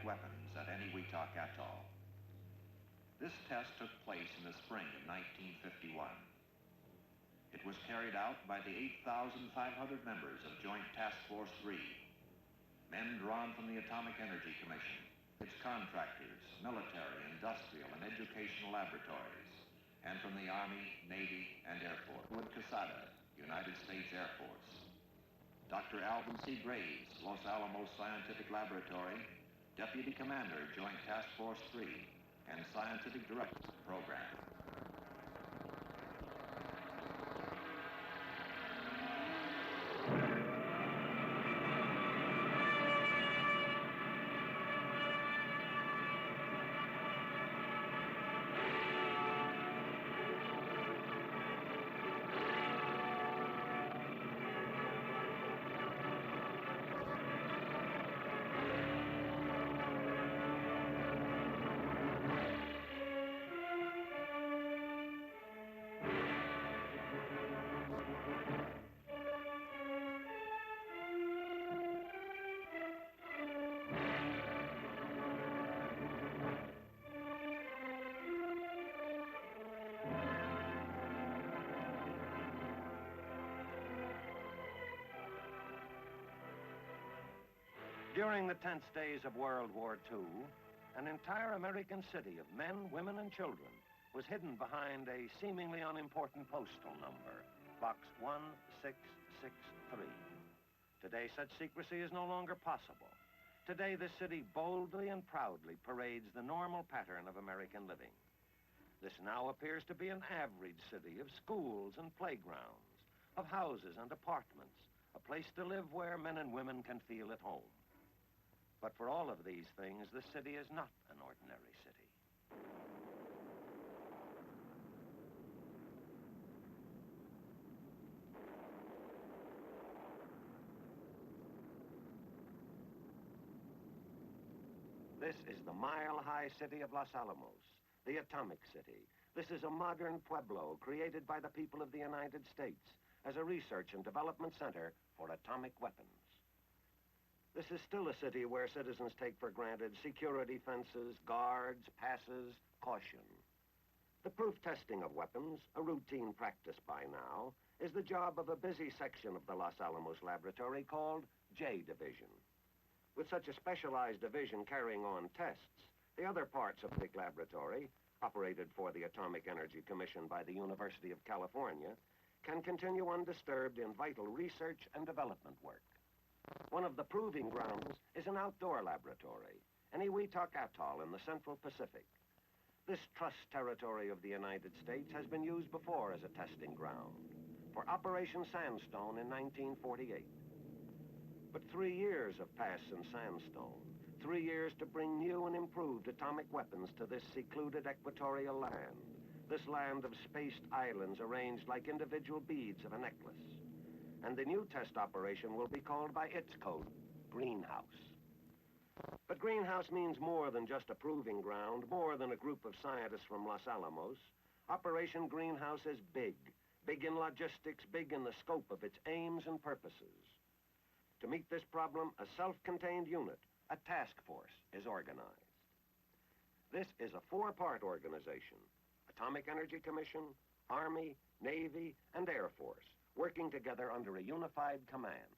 weapons at Enewetak Atoll. This test took place in the spring of 1951. It was carried out by the 8,500 members of Joint Task Force 3, men drawn from the Atomic Energy Commission, its contractors, military, industrial, and educational laboratories, and from the Army, Navy, and Air Force. Wood Quesada, United States Air Force. Dr. Alvin C. Graves, Los Alamos Scientific Laboratory, Deputy Commander, Joint Task Force 3, and Scientific Director of the program. During the tense days of World War II, an entire American city of men, women, and children was hidden behind a seemingly unimportant postal number, Box 1663. Today, such secrecy is no longer possible. Today, the city boldly and proudly parades the normal pattern of American living. This now appears to be an average city of schools and playgrounds, of houses and apartments, a place to live where men and women can feel at home. But for all of these things, the city is not an ordinary city. This is the mile-high city of Los Alamos, the atomic city. This is a modern pueblo created by the people of the United States as a research and development center for atomic weapons. This is still a city where citizens take for granted security fences, guards, passes, caution. The proof testing of weapons, a routine practice by now, is the job of a busy section of the Los Alamos laboratory called J Division. With such a specialized division carrying on tests, the other parts of the laboratory, operated for the Atomic Energy Commission by the University of California, can continue undisturbed in vital research and development work. One of the proving grounds is an outdoor laboratory, Enewetak Atoll in the Central Pacific. This trust territory of the United States has been used before as a testing ground for Operation Sandstone in 1948. But 3 years have passed since Sandstone, 3 years to bring new and improved atomic weapons to this secluded equatorial land, this land of spaced islands arranged like individual beads of a necklace. And the new test operation will be called by its code, Greenhouse. But Greenhouse means more than just a proving ground, more than a group of scientists from Los Alamos. Operation Greenhouse is big, big in logistics, big in the scope of its aims and purposes. To meet this problem, a self-contained unit, a task force, is organized. This is a 4-part organization: Atomic Energy Commission, Army, Navy, and Air Force, working together under a unified command.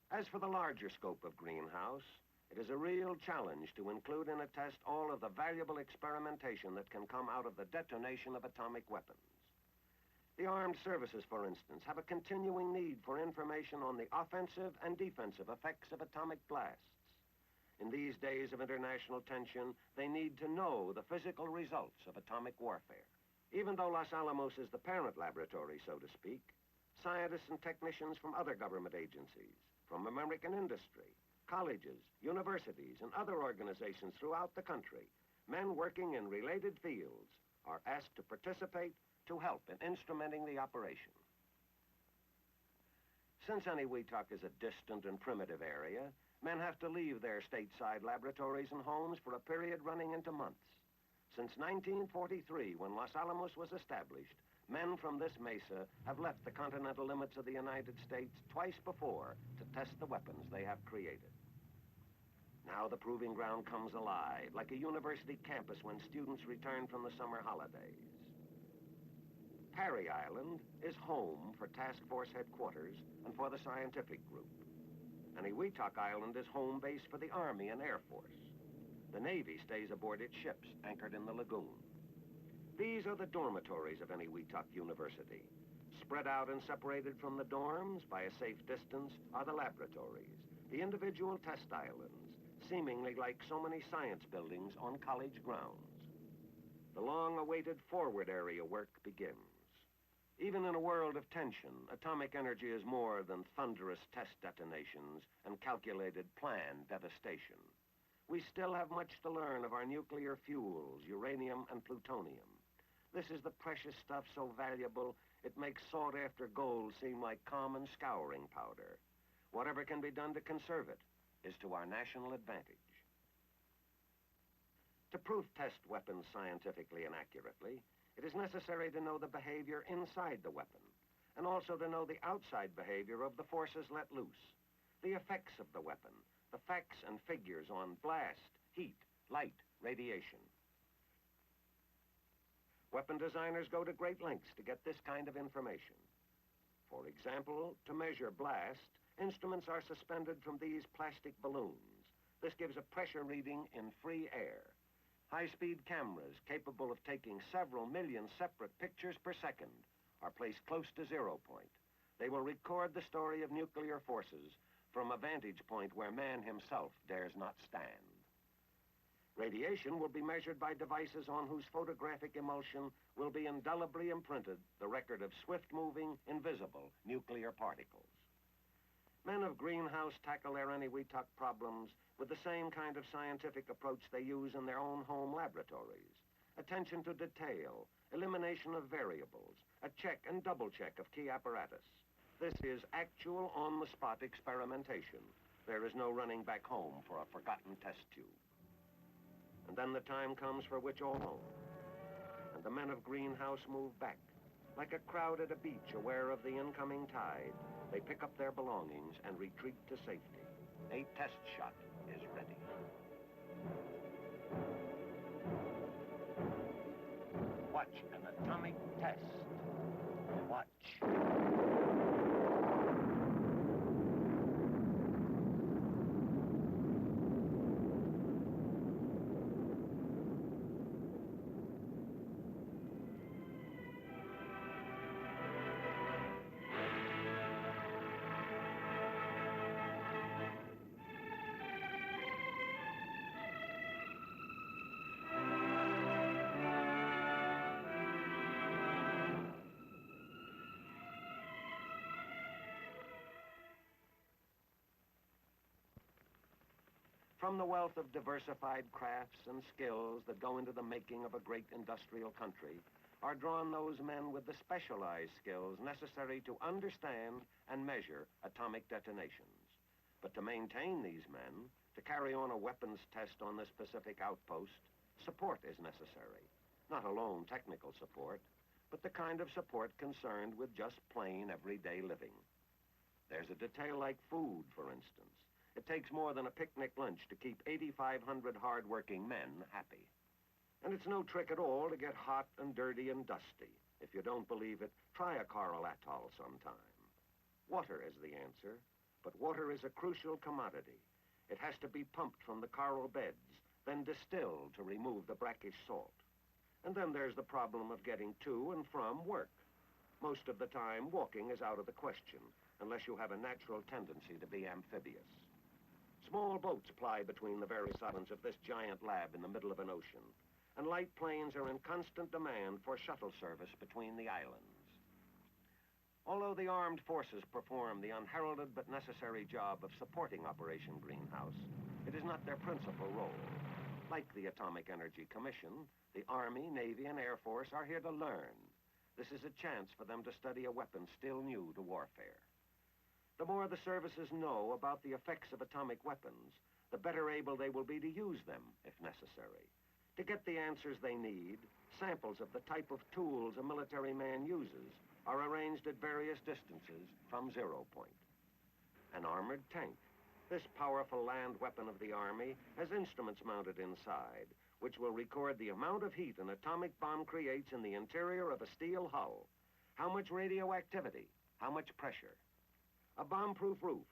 As for the larger scope of Greenhouse, it is a real challenge to include in a test all of the valuable experimentation that can come out of the detonation of atomic weapons. The armed services, for instance, have a continuing need for information on the offensive and defensive effects of atomic blasts. In these days of international tension, they need to know the physical results of atomic warfare. Even though Los Alamos is the parent laboratory, so to speak, scientists and technicians from other government agencies, from American industry, colleges, universities, and other organizations throughout the country, men working in related fields, are asked to participate to help in instrumenting the operation. Since Enewetak is a distant and primitive area, men have to leave their stateside laboratories and homes for a period running into months. Since 1943, when Los Alamos was established, men from this mesa have left the continental limits of the United States twice before to test the weapons they have created. Now the proving ground comes alive, like a university campus when students return from the summer holidays. Parry Island is home for Task Force headquarters and for the scientific group. Enewetak Island is home base for the Army and Air Force. The Navy stays aboard its ships anchored in the lagoon. These are the dormitories of Enewetak University. Spread out and separated from the dorms by a safe distance are the laboratories, the individual test islands, seemingly like so many science buildings on college grounds. The long-awaited forward area work begins. Even in a world of tension, atomic energy is more than thunderous test detonations and calculated planned devastation. We still have much to learn of our nuclear fuels, uranium and plutonium. This is the precious stuff so valuable, it makes sought-after gold seem like common scouring powder. Whatever can be done to conserve it is to our national advantage. To proof test weapons scientifically and accurately, it is necessary to know the behavior inside the weapon, and also to know the outside behavior of the forces let loose, the effects of the weapon, the facts and figures on blast, heat, light, radiation. Weapon designers go to great lengths to get this kind of information. For example, to measure blast, instruments are suspended from these plastic balloons. This gives a pressure reading in free air. High-speed cameras capable of taking several million separate pictures per second are placed close to zero point. They will record the story of nuclear forces from a vantage point where man himself dares not stand. Radiation will be measured by devices on whose photographic emulsion will be indelibly imprinted the record of swift-moving, invisible nuclear particles. Men of greenhouse tackle their Enewetak problems with the same kind of scientific approach they use in their own home laboratories. Attention to detail, elimination of variables, a check and double check of key apparatus. This is actual on-the-spot experimentation. There is no running back home for a forgotten test tube. And then the time comes for which all hope. And the men of greenhouse move back. Like a crowd at a beach aware of the incoming tide, they pick up their belongings and retreat to safety. A test shot is ready. Watch an atomic test. Watch. From the wealth of diversified crafts and skills that go into the making of a great industrial country are drawn those men with the specialized skills necessary to understand and measure atomic detonations. But to maintain these men, to carry on a weapons test on this specific outpost, support is necessary. Not alone technical support, but the kind of support concerned with just plain everyday living. There's a detail like food, for instance. It takes more than a picnic lunch to keep 8,500 hard-working men happy. And it's no trick at all to get hot and dirty and dusty. If you don't believe it, try a coral atoll sometime. Water is the answer, but water is a crucial commodity. It has to be pumped from the coral beds, then distilled to remove the brackish salt. And then there's the problem of getting to and from work. Most of the time, walking is out of the question, unless you have a natural tendency to be amphibious. Small boats ply between the various islands of this giant lab in the middle of an ocean, and light planes are in constant demand for shuttle service between the islands. Although the armed forces perform the unheralded but necessary job of supporting Operation Greenhouse, it is not their principal role. Like the Atomic Energy Commission, the Army, Navy, and Air Force are here to learn. This is a chance for them to study a weapon still new to warfare. The more the services know about the effects of atomic weapons, the better able they will be to use them, if necessary. To get the answers they need, samples of the type of tools a military man uses are arranged at various distances from zero point. An armored tank, This powerful land weapon of the Army has instruments mounted inside, which will record the amount of heat an atomic bomb creates in the interior of a steel hull, how much radioactivity, how much pressure. A bomb-proof roof,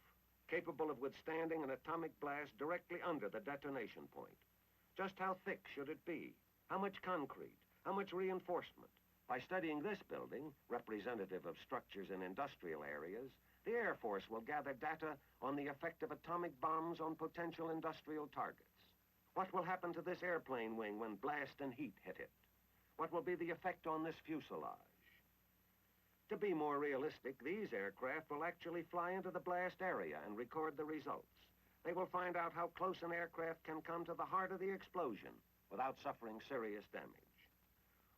capable of withstanding an atomic blast directly under the detonation point. Just how thick should it be? How much concrete? How much reinforcement? By studying this building, representative of structures in industrial areas, the Air Force will gather data on the effect of atomic bombs on potential industrial targets. What will happen to this airplane wing when blast and heat hit it? What will be the effect on this fuselage? To be more realistic, these aircraft will actually fly into the blast area and record the results. They will find out how close an aircraft can come to the heart of the explosion without suffering serious damage.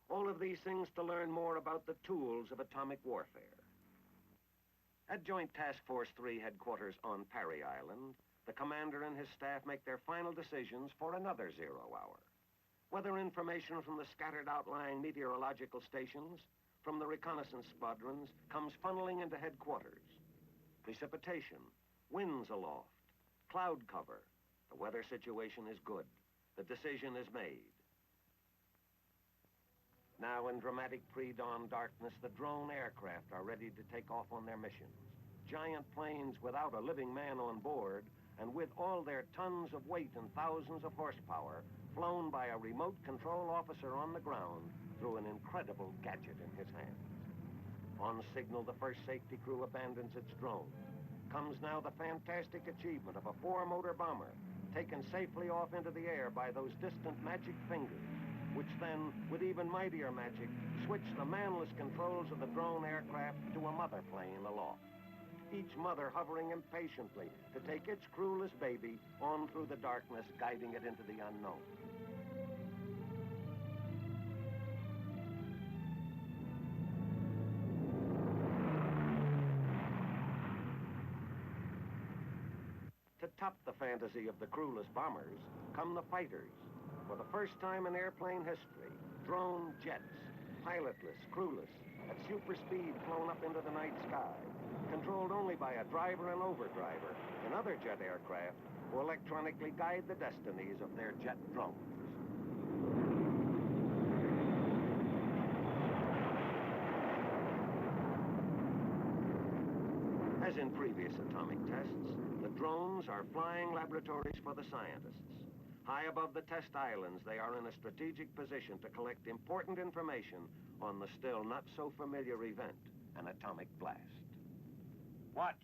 All of these things to learn more about the tools of atomic warfare. At Joint Task Force 3 headquarters on Parry Island, the commander and his staff make their final decisions for another 0 hour. Weather information from the scattered outlying meteorological stations, from the reconnaissance squadrons, comes funneling into headquarters. Precipitation, winds aloft, cloud cover. The weather situation is good. The decision is made. Now, in dramatic pre-dawn darkness, the drone aircraft are ready to take off on their missions. Giant planes without a living man on board, and with all their tons of weight and thousands of horsepower, flown by a remote control officer on the ground through an incredible gadget in his hand. On signal, the first safety crew abandons its drone. Comes now the fantastic achievement of a 4-motor bomber taken safely off into the air by those distant magic fingers, which then, with even mightier magic, switch the manless controls of the drone aircraft to a mother plane aloft. Each mother hovering impatiently to take its crewless baby on through the darkness, guiding it into the unknown. To top the fantasy of the crewless bombers come the fighters. For the first time in airplane history, drone jets, pilotless, crewless, at super speed flown up into the night sky, controlled only by a driver and overdriver in other jet aircraft who electronically guide the destinies of their jet drones. As in previous atomic tests, the drones are flying laboratories for the scientists. High above the test islands, they are in a strategic position to collect important information on the still not so familiar event, an atomic blast. Watch.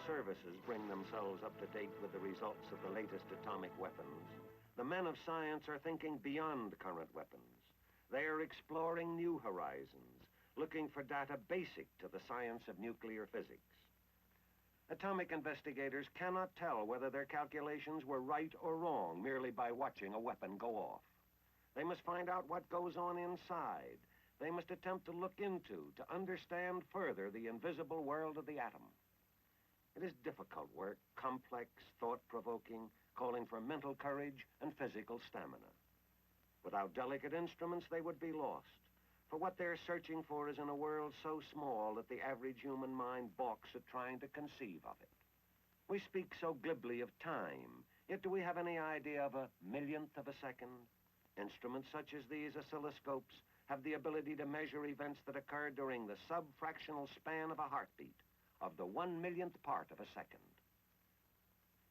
Services bring themselves up to date with the results of the latest atomic weapons, the men of science are thinking beyond current weapons. They are exploring new horizons, looking for data basic to the science of nuclear physics. Atomic investigators cannot tell whether their calculations were right or wrong merely by watching a weapon go off. They must find out what goes on inside. They must attempt to look into, to understand further the invisible world of the atom. It is difficult work, complex, thought-provoking, calling for mental courage and physical stamina. Without delicate instruments, they would be lost. For what they're searching for is in a world so small that the average human mind balks at trying to conceive of it. We speak so glibly of time, yet do we have any idea of a millionth of a second? Instruments such as these oscilloscopes have the ability to measure events that occur during the sub-fractional span of a heartbeat, of the 1/1,000,000th part of a second.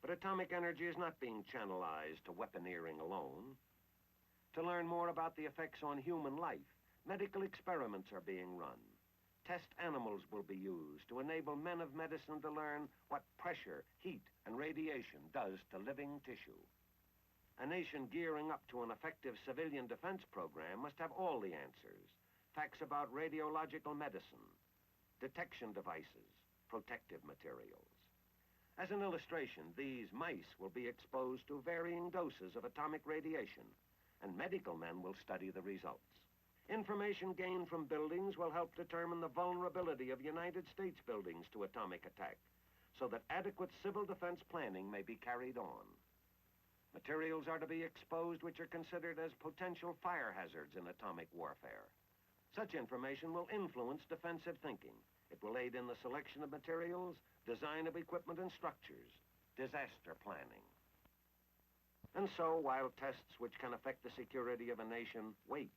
But atomic energy is not being channelized to weaponeering alone. To learn more about the effects on human life, medical experiments are being run. Test animals will be used to enable men of medicine to learn what pressure, heat, and radiation does to living tissue. A nation gearing up to an effective civilian defense program must have all the answers. Facts about radiological medicine, detection devices, protective materials. As an illustration, these mice will be exposed to varying doses of atomic radiation, and medical men will study the results. Information gained from buildings will help determine the vulnerability of United States buildings to atomic attack, so that adequate civil defense planning may be carried on. Materials are to be exposed which are considered as potential fire hazards in atomic warfare. Such information will influence defensive thinking. It will aid in the selection of materials, design of equipment and structures, disaster planning. And so, while tests which can affect the security of a nation wait,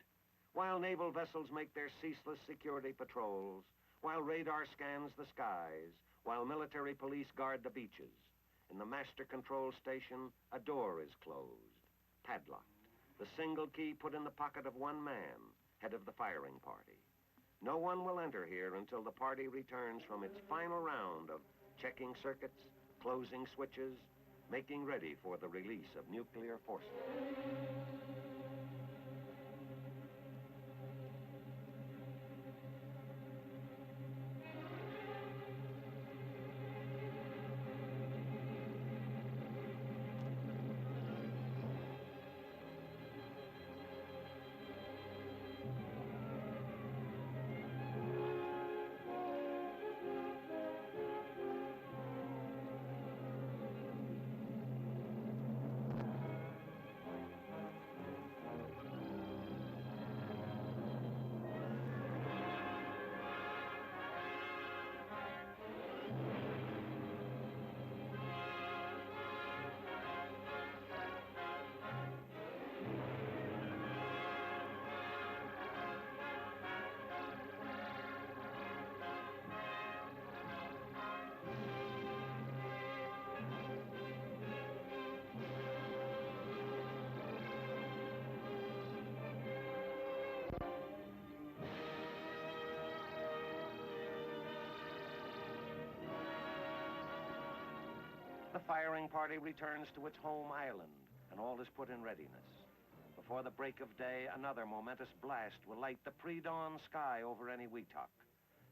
while naval vessels make their ceaseless security patrols, while radar scans the skies, while military police guard the beaches, in the master control station, a door is closed, padlocked, the single key put in the pocket of one man, head of the firing party. No one will enter here until the party returns from its final round of checking circuits, closing switches, making ready for the release of nuclear forces. The firing party returns to its home island, and all is put in readiness. Before the break of day, another momentous blast will light the pre-dawn sky over Enewetak,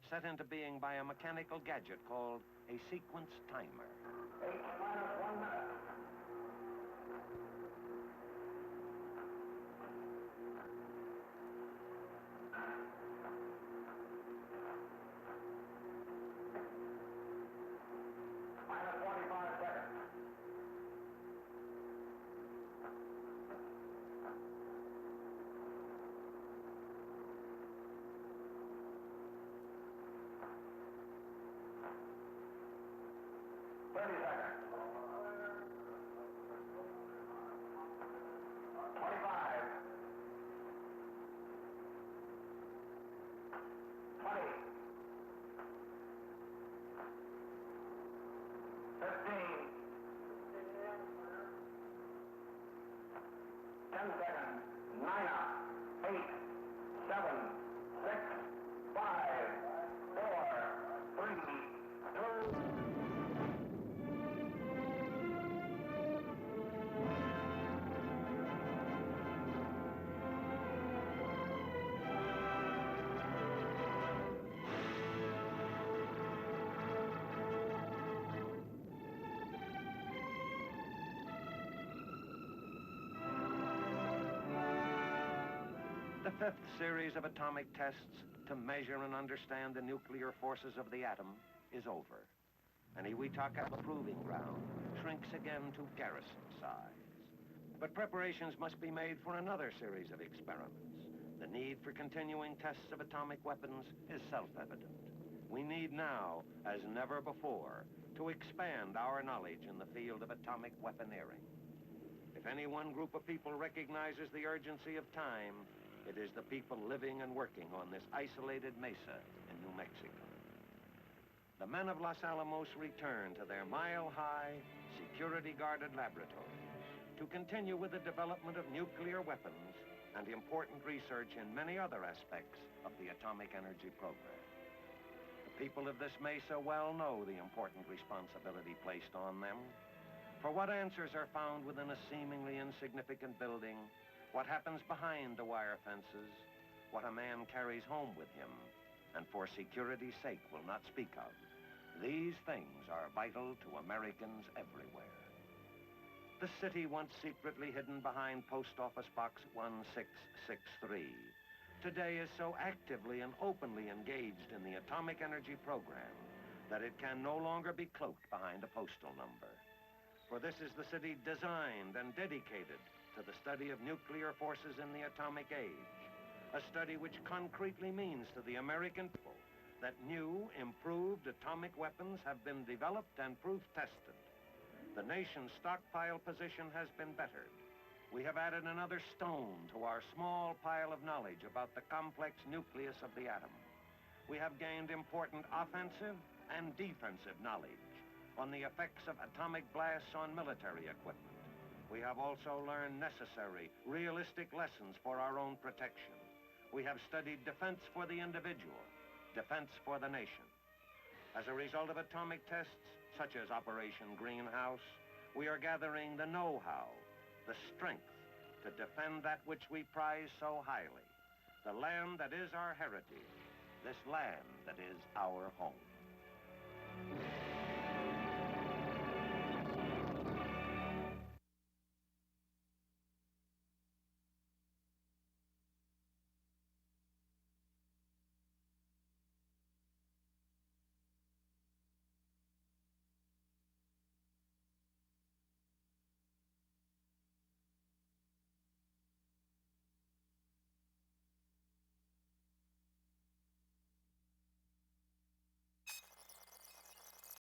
set into being by a mechanical gadget called a sequence timer. 8 minus 1 minute. Minus 45 seconds. The fifth series of atomic tests to measure and understand the nuclear forces of the atom is over. Enewetak Atoll proving ground shrinks again to garrison size. But preparations must be made for another series of experiments. The need for continuing tests of atomic weapons is self-evident. We need now, as never before, to expand our knowledge in the field of atomic weaponeering. If any one group of people recognizes the urgency of time, it is the people living and working on this isolated mesa in New Mexico. The men of Los Alamos return to their mile-high, security-guarded laboratories to continue with the development of nuclear weapons and important research in many other aspects of the atomic energy program. The people of this mesa well know the important responsibility placed on them. For what answers are found within a seemingly insignificant building, what happens behind the wire fences, what a man carries home with him, and for security's sake will not speak of. These things are vital to Americans everywhere. The city, once secretly hidden behind Post Office Box 1663, today is so actively and openly engaged in the atomic energy program that it can no longer be cloaked behind a postal number. For this is the city designed and dedicated to the study of nuclear forces in the atomic age, a study which concretely means to the American people that new, improved atomic weapons have been developed and proof-tested. The nation's stockpile position has been bettered. We have added another stone to our small pile of knowledge about the complex nucleus of the atom. We have gained important offensive and defensive knowledge on the effects of atomic blasts on military equipment. We have also learned necessary, realistic lessons for our own protection. We have studied defense for the individual, defense for the nation. As a result of atomic tests, such as Operation Greenhouse, we are gathering the know-how, the strength to defend that which we prize so highly, the land that is our heritage, this land that is our home.